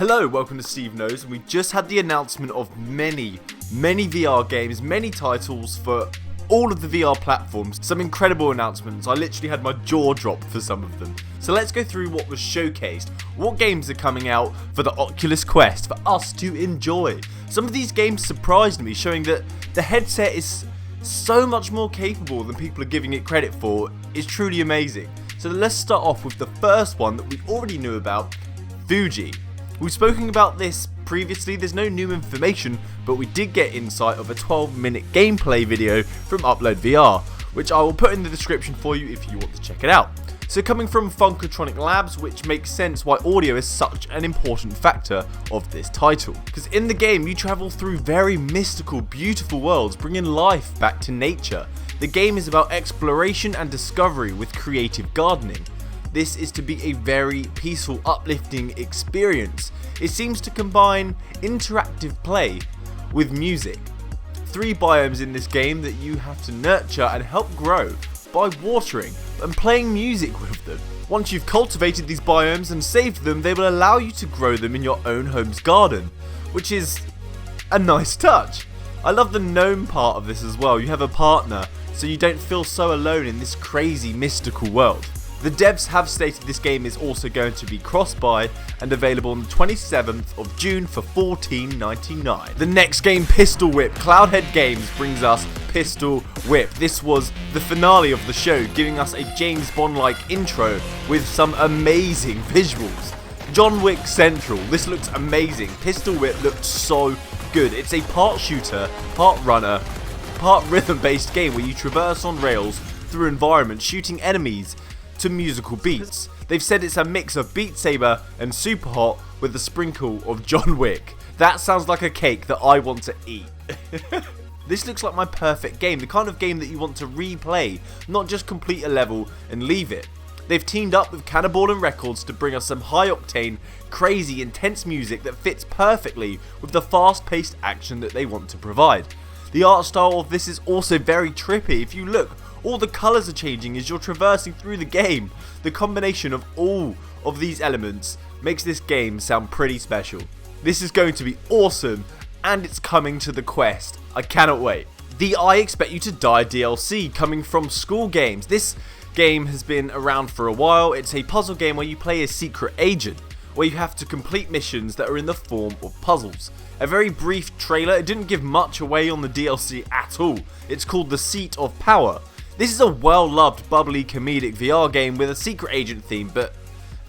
Hello, welcome to Steve Knows, and we just had the announcement of many VR games, many titles for all of the VR platforms. Some incredible announcements. I literally had my jaw drop for some of them. So let's go through what was showcased. What games are coming out for the Oculus Quest for us to enjoy? Some of these games surprised me, showing that the headset is so much more capable than people are giving it credit for. It's truly amazing. So let's start off with the first one that we already knew about, Fuji. We've spoken about this previously, there's no new information, but we did get insight of a 12-minute gameplay video from Upload VR, which I will put in the description for you if you want to check it out. So coming from Funkotronic Labs, which makes sense why audio is such an important factor of this title. Because in the game you travel through very mystical, beautiful worlds, bringing life back to nature. The game is about exploration and discovery with creative gardening. This is to be a very peaceful, uplifting experience. It seems to combine interactive play with music. 3 biomes in this game that you have to nurture and help grow by watering and playing music with them. Once you've cultivated these biomes and saved them, they will allow you to grow them in your own home's garden, which is a nice touch. I love the gnome part of this as well. You have a partner, so you don't feel so alone in this crazy mystical world. The devs have stated this game is also going to be cross-buy and available on the 27th of June for $14.99. The next game, Pistol Whip. Cloudhead Games brings us Pistol Whip. This was the finale of the show, giving us a James Bond-like intro with some amazing visuals. John Wick Central. This looks amazing. Pistol Whip looked so good. It's a part shooter, part runner, part rhythm-based game where you traverse on rails through environments, shooting enemies to musical beats. They've said it's a mix of Beat Saber and Super Hot with a sprinkle of John Wick. That sounds like a cake that I want to eat. This looks like my perfect game, the kind of game that you want to replay, not just complete a level and leave it. They've teamed up with Cannibal and Records to bring us some high-octane, crazy, intense music that fits perfectly with the fast-paced action that they want to provide. The art style of this is also very trippy. If you look, all the colours are changing as you're traversing through the game. The combination of all of these elements makes this game sound pretty special. This is going to be awesome, and it's coming to the Quest. I cannot wait. The I Expect You to Die DLC coming from School Games. This game has been around for a while. It's a puzzle game where you play a secret agent, where you have to complete missions that are in the form of puzzles. A very brief trailer, it didn't give much away on the DLC at all. It's called The Seat of Power. This is a well-loved, bubbly, comedic VR game with a secret agent theme, but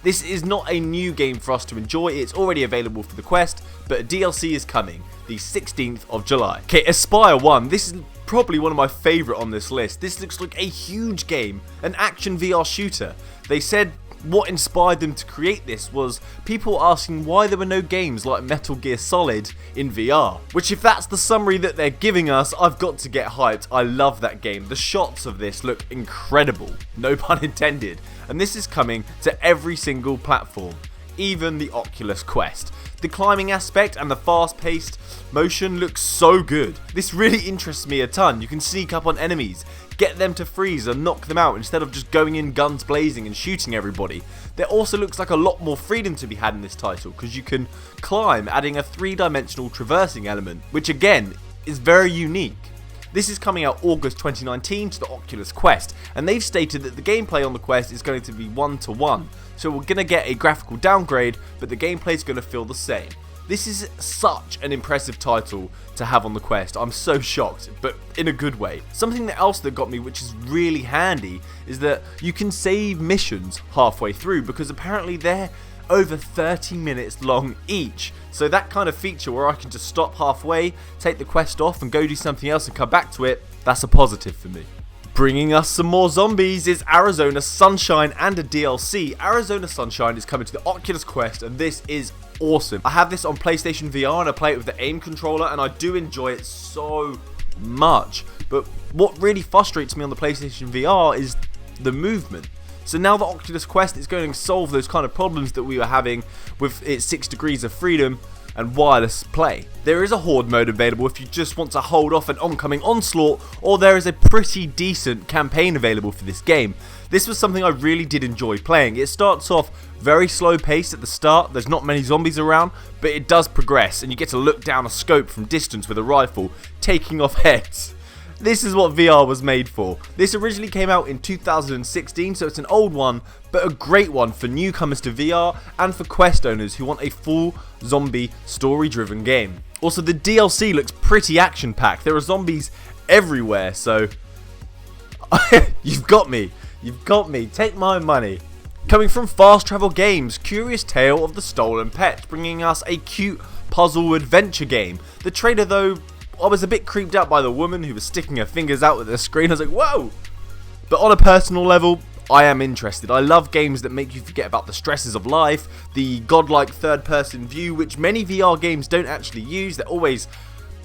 this is not a new game for us to enjoy. It's already available for the Quest, but a DLC is coming, the 16th of July. Okay, Espire 1. This is probably one of my favourite on this list. This looks like a huge game, an action VR shooter. They said what inspired them to create this was people asking why there were no games like Metal Gear Solid in VR. Which, if that's the summary that they're giving us, I've got to get hyped. I love that game. The shots of this look incredible. No pun intended. And this is coming to every single platform, even the Oculus Quest. The climbing aspect and the fast-paced motion looks so good. This really interests me a ton. You can sneak up on enemies, get them to freeze and knock them out instead of just going in guns blazing and shooting everybody. There also looks like a lot more freedom to be had in this title because you can climb, adding a 3-dimensional traversing element, which again is very unique. This is coming out August 2019 to the Oculus Quest, and they've stated that the gameplay on the Quest is going to be 1-to-1. So we're going to get a graphical downgrade, but the gameplay is going to feel the same. This is such an impressive title to have on the Quest. I'm so shocked, but in a good way. Something else that got me, which is really handy, is that you can save missions halfway through, because apparently they're over 30 minutes long each. So that kind of feature where I can just stop halfway, take the quest off and go do something else and come back to it, that's a positive for me. Bringing us some more zombies is Arizona Sunshine and a DLC. Arizona Sunshine is coming to the Oculus Quest, and this is awesome. I have this on PlayStation VR and I play it with the aim controller, and I do enjoy it so much. But what really frustrates me on the PlayStation VR is the movement. So now the Oculus Quest is going to solve those kind of problems that we were having with its 6 degrees of freedom. and wireless play. There is a horde mode available if you just want to hold off an oncoming onslaught, or there is a pretty decent campaign available for this game. This was something I really did enjoy playing. It starts off very slow paced at the start, there's not many zombies around, but it does progress and you get to look down a scope from distance with a rifle, taking off heads. This is what VR was made for. This originally came out in 2016, so it's an old one, but a great one for newcomers to VR and for Quest owners who want a full zombie story-driven game. Also, the DLC looks pretty action-packed. There are zombies everywhere, so you've got me. You've got me. Take my money. Coming from Fast Travel Games, Curious Tale of the Stolen Pet, bringing us a cute puzzle adventure game. The trailer, though, I was a bit creeped out by the woman who was sticking her fingers out at the screen. I was like, whoa! But on a personal level, I am interested. I love games that make you forget about the stresses of life, the godlike third-person view, which many VR games don't actually use. They're always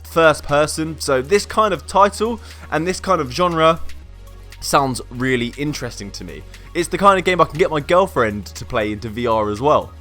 first-person. So this kind of title and this kind of genre sounds really interesting to me. It's the kind of game I can get my girlfriend to play into VR as well.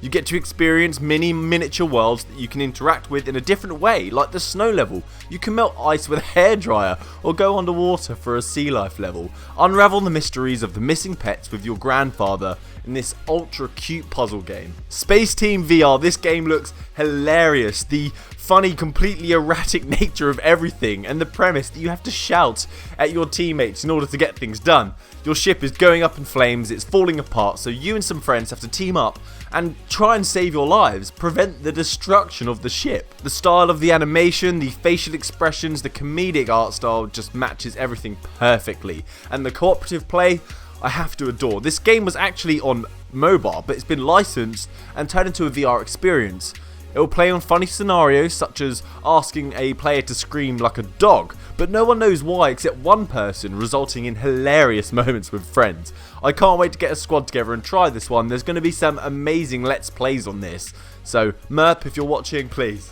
You get to experience miniature worlds that you can interact with in a different way, like the snow level. You can melt ice with a hairdryer, or go underwater for a sea life level. Unravel the mysteries of the missing pets with your grandfather in this ultra cute puzzle game. Space Team VR, this game looks hilarious. The funny, completely erratic nature of everything, and the premise that you have to shout at your teammates in order to get things done. Your ship is going up in flames, it's falling apart, so you and some friends have to team up and try and save your lives, prevent the destruction of the ship. The style of the animation, the facial expressions, the comedic art style just matches everything perfectly. And the cooperative play, I have to adore. This game was actually on mobile, but it's been licensed and turned into a VR experience. It will play on funny scenarios such as asking a player to scream like a dog, but no one knows why except one person, resulting in hilarious moments with friends. I can't wait to get a squad together and try this one. There's going to be some amazing Let's Plays on this, so Merp, if you're watching, please.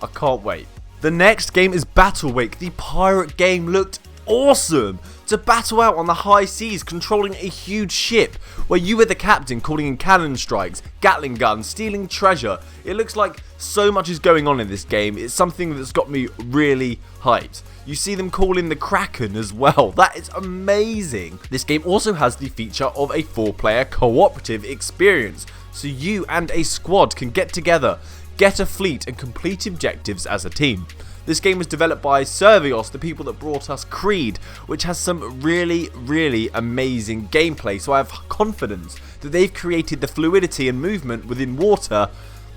I can't wait. The next game is Battle Wake. The pirate game looked awesome. To battle out on the high seas, controlling a huge ship, where you were the captain calling in cannon strikes, Gatling guns, stealing treasure. It looks like so much is going on in this game. It's something that's got me really hyped. You see them call in the Kraken as well. That is amazing. This game also has the feature of a 4-player cooperative experience, so you and a squad can get together, get a fleet and complete objectives as a team. This game was developed by Servios, the people that brought us Creed, which has some really amazing gameplay, so I have confidence that they've created the fluidity and movement within water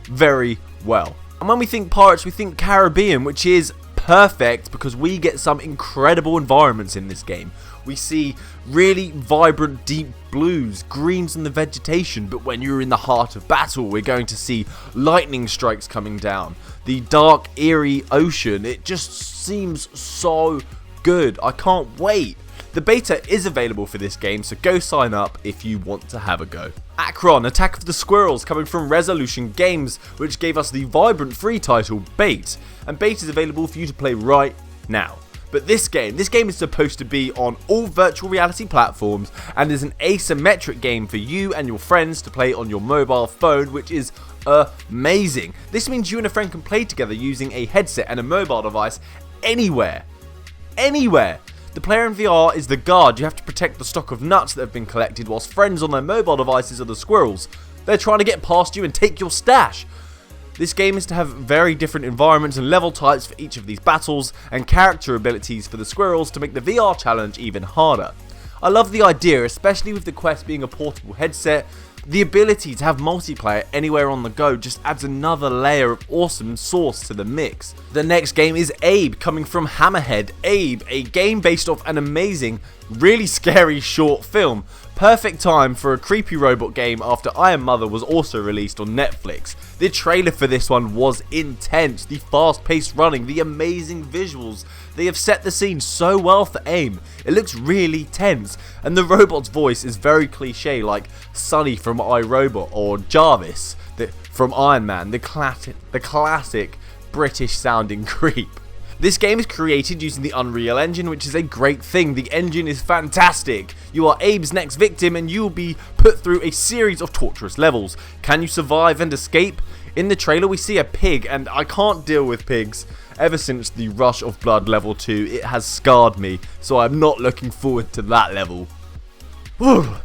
very well. And when we think pirates, we think Caribbean, which is perfect because we get some incredible environments in this game. We see really vibrant deep blues, greens in the vegetation, but when you're in the heart of battle, we're going to see lightning strikes coming down. The dark, eerie ocean, it just seems so good. I can't wait. The beta is available for this game, so go sign up if you want to have a go. Akron, Attack of the Squirrels, coming from Resolution Games, which gave us the vibrant free title Bait, and Bait is available for you to play right now. But this game is supposed to be on all virtual reality platforms and is an asymmetric game for you and your friends to play on your mobile phone, which is amazing. This means you and a friend can play together using a headset and a mobile device anywhere. Anywhere. The player in VR is the guard. You have to protect the stock of nuts that have been collected, whilst friends on their mobile devices are the squirrels. They're trying to get past you and take your stash. This game is to have very different environments and level types for each of these battles, and character abilities for the squirrels to make the VR challenge even harder. I love the idea, especially with the Quest being a portable headset. The ability to have multiplayer anywhere on the go just adds another layer of awesome sauce to the mix. The next game is Abe, coming from Hammerhead. Abe, a game based off an amazing, really scary short film. Perfect time for a creepy robot game after I Am Mother was also released on Netflix. The trailer for this one was intense, the fast-paced running, the amazing visuals. They have set the scene so well for AIM. It looks really tense, and the robot's voice is very cliche, like Sonny from iRobot or Jarvis from Iron Man, the classic British sounding creep. This game is created using the Unreal Engine, which is a great thing. The engine is fantastic. You are Abe's next victim and you will be put through a series of torturous levels. Can you survive and escape? In the trailer we see a pig, and I can't deal with pigs. Ever since the Rush of Blood level 2, it has scarred me, so I'm not looking forward to that level. Whew.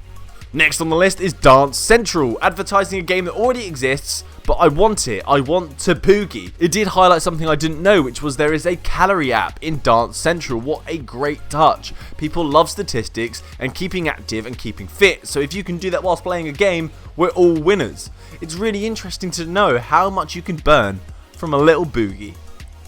Next on the list is Dance Central, advertising a game that already exists, but I want it. I want Tabugi. It did highlight something I didn't know, which was there is a calorie app in Dance Central. What a great touch. People love statistics and keeping active and keeping fit, so if you can do that whilst playing a game, we're all winners. It's really interesting to know how much you can burn from a little boogie.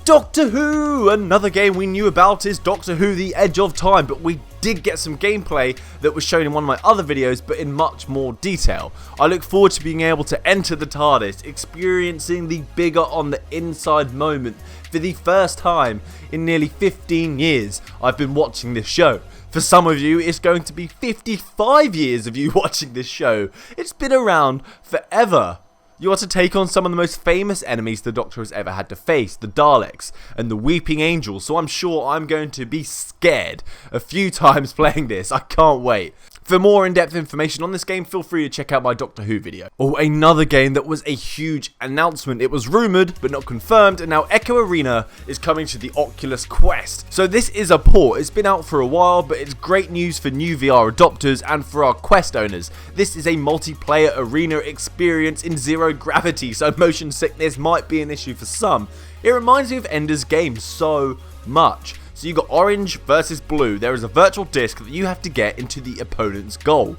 Doctor Who! Another game we knew about is Doctor Who The Edge of Time, but we did get some gameplay that was shown in one of my other videos, but in much more detail. I look forward to being able to enter the TARDIS, experiencing the bigger on the inside moment for the first time in nearly 15 years I've been watching this show. For some of you, it's going to be 55 years of you watching this show. It's been around forever. You are to take on some of the most famous enemies the Doctor has ever had to face, the Daleks and the Weeping Angels, so I'm sure I'm going to be scared a few times playing this. I can't wait. For more in-depth information on this game, feel free to check out my Doctor Who video. Oh, another game that was a huge announcement. It was rumoured, but not confirmed, and now Echo Arena is coming to the Oculus Quest. So this is a port. It's been out for a while, but it's great news for new VR adopters and for our Quest owners. This is a multiplayer arena experience in zero gravity, so motion sickness might be an issue for some. It reminds me of Ender's Game so much. So you got orange versus blue. There is a virtual disc that you have to get into the opponent's goal.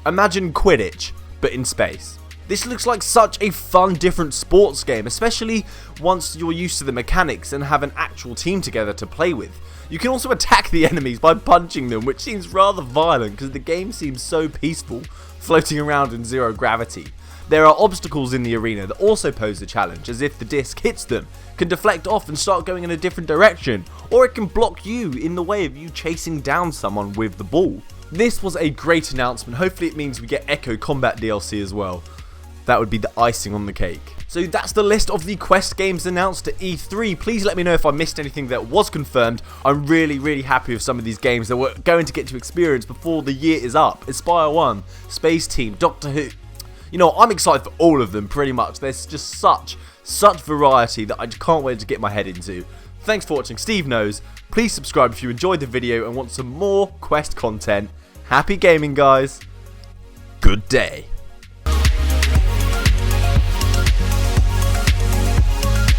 Imagine Quidditch, but in space. This looks like such a fun, different sports game, especially once you're used to the mechanics and have an actual team together to play with. You can also attack the enemies by punching them, which seems rather violent because the game seems so peaceful, floating around in zero gravity. There are obstacles in the arena that also pose a challenge, as if the disc hits them, can deflect off and start going in a different direction, or it can block you in the way of you chasing down someone with the ball. This was a great announcement. Hopefully it means we get Echo Combat DLC as well. That would be the icing on the cake. So that's the list of the Quest games announced at E3. Please let me know if I missed anything that was confirmed. I'm really happy with some of these games that we're going to get to experience before the year is up. Espire 1, Space Team, Doctor Who. You know, I'm excited for all of them pretty much. There's just such variety that I just can't wait to get my head into. Thanks for watching Steve Knows. Please subscribe if you enjoyed the video and want some more Quest content. Happy gaming, guys. Good day.